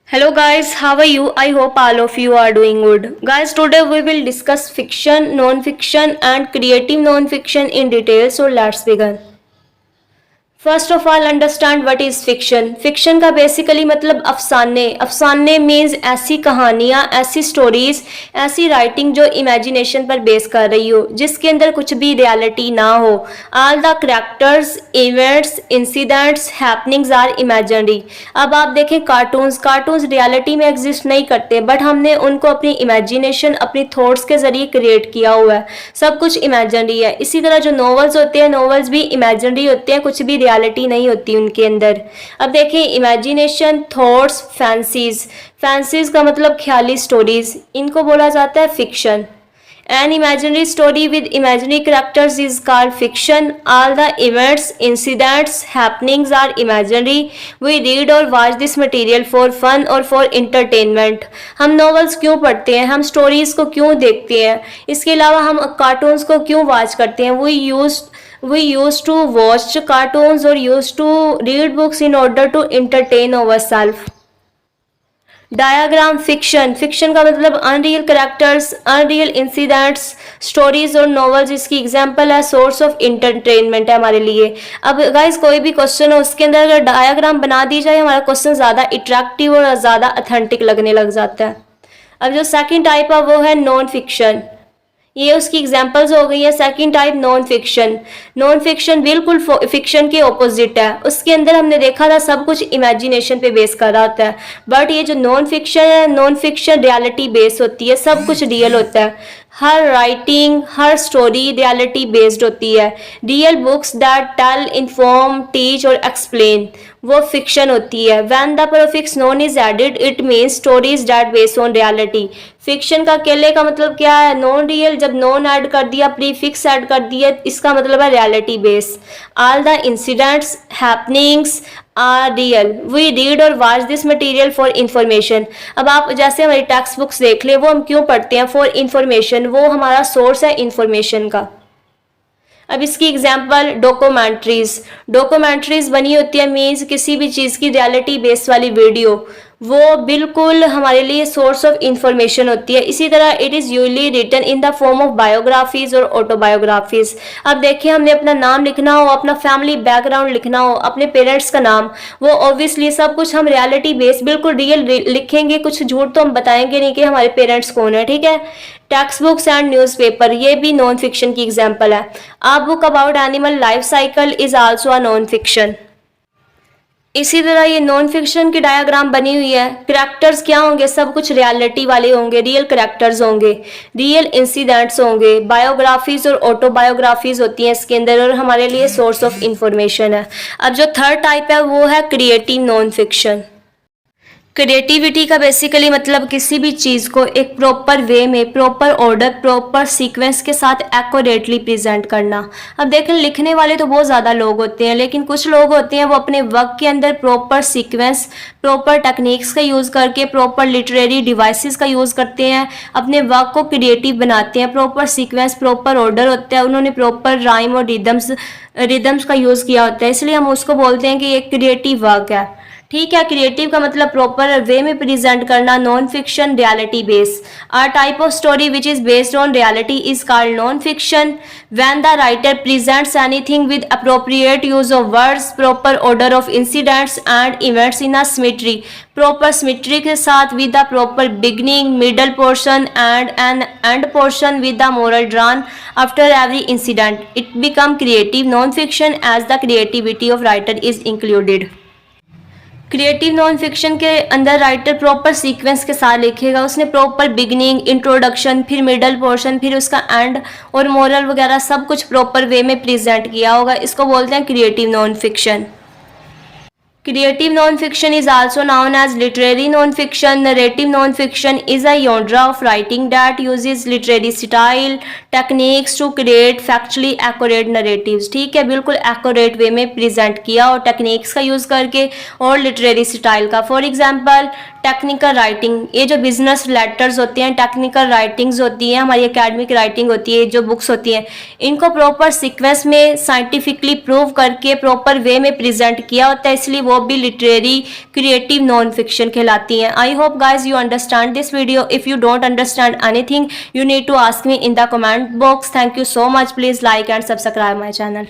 Hello guys, how are you? I hope all of you are doing good. Guys, today we will discuss fiction, non-fiction and creative non-fiction in detail. So let's begin. First of all understand what is fiction. Fiction का basically मतलब अफसाने। अफसाने means ऐसी कहानियाँ, ऐसी stories, ऐसी writing जो imagination पर base कर रही हो, जिसके अंदर कुछ भी रियलिटी ना हो। All the characters, events, incidents, happenings are imaginary. अब आप देखें कार्टून्स रियलिटी में एग्जिस्ट नहीं करते, बट हमने उनको अपनी इमेजिनेशन, अपनी थॉट्स के जरिए क्रिएट किया हुआ है। सब कुछ इमेजिनरी है। इसी तरह जो नॉवेल्स होते हैं, नॉवेल्स भी इमेजिनरी होते हैं, कुछ भी रियलिटी नहीं होती उनके अंदर। अब देखिए, इमेजिनेशन, थॉट्स, फैंसीज का मतलब ख्याली स्टोरीज, इनको बोला जाता है fiction. An imaginary story with imaginary characters is called fiction. All the events, incidents, happenings are imaginary. We read or watch this material for fun or for entertainment. हम novels क्यों पढ़ते हैं, हम स्टोरीज को क्यों देखते हैं, इसके अलावा हम कार्टून्स को क्यों वॉच करते हैं। We used to watch cartoons or used to read books in order to entertain ourselves. Diagram fiction का मतलब unreal characters, unreal incidents, stories और नॉवेल्स इसकी एग्जांपल है, सोर्स ऑफ इंटरटेनमेंट है हमारे लिए। अब गाइस, कोई भी क्वेश्चन हो, उसके अंदर अगर डायग्राम बना दी जाए, हमारा क्वेश्चन ज़्यादा अट्रैक्टिव और ज़्यादा ऑथेंटिक लगने लग जाता है। अब जो सेकंड टाइप है वो है नॉन फिक्शन। ये उसकी एग्जांपल्स हो गई है। सेकंड टाइप नॉन फिक्शन बिल्कुल फिक्शन के ऑपोजिट है। उसके अंदर हमने देखा था सब कुछ इमेजिनेशन पे बेस कर रहा होता है, बट ये जो नॉन फिक्शन रियलिटी बेस होती है, सब कुछ रियल होता है। हर राइटिंग, हर स्टोरी रियलिटी बेस्ड होती है। Real books that tell, inform, teach और एक्सप्लेन, वो फिक्शन होती है। When the prefix non is added, it means stories that based on reality. Fiction का अकेले का मतलब क्या है, नॉन रियल। जब नॉन ऐड कर दिया, प्रीफिक्स ऐड कर दिया, इसका मतलब है reality base. All the incidents, happenings are real. We read और watch this material for information. अब आप जैसे हमारी टेक्स्ट बुक्स देख ले, वो हम क्यों पढ़ते हैं, फॉर इंफॉर्मेशन, वो हमारा सोर्स है इंफॉर्मेशन का। अब इसकी एग्जांपल डॉक्यूमेंट्रीज बनी होती है, मीन्स किसी भी चीज़ की रियलिटी बेस वाली वीडियो, वो बिल्कुल हमारे लिए सोर्स ऑफ इंफॉर्मेशन होती है। इसी तरह it is usually written in the form of biographies और ऑटोबायोग्राफीज। अब देखिए, हमने अपना नाम लिखना हो, अपना फैमिली बैकग्राउंड लिखना हो, अपने पेरेंट्स का नाम, वो ऑब्वियसली सब कुछ हम रियलिटी बेस बिल्कुल रियल लिखेंगे। कुछ झूठ तो हम बताएंगे नहीं कि हमारे पेरेंट्स कौन है, ठीक है। टेक्स्ट बुक्स एंड न्यूज़पेपर, ये भी नॉन फिक्शन की एग्जाम्पल है। A book about animal life cycle is also a non fiction. इसी तरह ये नॉन फिक्शन की डायग्राम बनी हुई है। कैरेक्टर्स क्या होंगे, सब कुछ रियलिटी वाले होंगे, रियल कैरेक्टर्स होंगे, रियल इंसिडेंट्स होंगे। बायोग्राफीज और ऑटोबायोग्राफीज होती हैं इसके अंदर, और हमारे लिए सोर्स ऑफ इंफॉर्मेशन है। अब जो थर्ड टाइप है वो है क्रिएटिव नॉन फिक्शन। क्रिएटिविटी का बेसिकली मतलब किसी भी चीज़ को एक प्रॉपर वे में, प्रॉपर ऑर्डर, प्रॉपर सीक्वेंस के साथ एक्यूरेटली प्रेजेंट करना। अब देखें, लिखने वाले तो बहुत ज़्यादा लोग होते हैं, लेकिन कुछ लोग होते हैं वो अपने वर्क के अंदर प्रॉपर सीक्वेंस, प्रॉपर टेक्निक्स का यूज़ करके, प्रॉपर लिटरेरी डिवाइसेस का यूज़ करते हैं, अपने वर्क को क्रिएटिव बनाते हैं। प्रॉपर सीक्वेंस, प्रॉपर ऑर्डर होता है, उन्होंने प्रॉपर राइम और रिदम्स का यूज़ किया होता है, इसलिए हम उसको बोलते हैं कि ये क्रिएटिव वर्क है, ठीक है। क्रिएटिव का मतलब प्रॉपर वे में प्रेजेंट करना। Non fiction reality base. A type of story which is based on reality is called non fiction. When the writer presents anything with appropriate use of words, proper order of incidents and events in a symmetry, proper symmetry के साथ, with the proper beginning, middle portion and an end portion with the moral drawn after every incident, it become creative non fiction as the creativity of writer is included. Creative non fiction के अंदर writer proper sequence के साथ लिखेगा। उसने proper beginning, introduction, फिर middle portion, फिर उसका and और मोरल वगैरह सब कुछ प्रॉपर वे में प्रेजेंट किया होगा। इसको बोलते हैं creative non fiction. Creative non-fiction is also known as literary non-fiction. Narrative non-fiction is a genre of writing that uses literary style, techniques to create factually accurate narratives, ठीक है, बिल्कुल accurate वे में प्रेजेंट किया और टेक्निक्स का use करके और literary style का। फॉर एग्जांपल टेक्निकल राइटिंग, ये जो बिजनेस लेटर्स होते हैं, टेक्निकल राइटिंग्स होती हैं, हमारी एकेडमिक राइटिंग होती है, जो बुक्स होती हैं, इनको प्रॉपर सीक्वेंस में साइंटिफिकली प्रूव करके प्रॉपर वे में प्रेजेंट किया होता है, इसलिए वो भी लिटरेरी क्रिएटिव नॉन फिक्शन कहलाती हैं। I hope guys you understand this video. If you don't understand anything you need to ask me in the comment box. Thank you so much. Please like and subscribe my channel.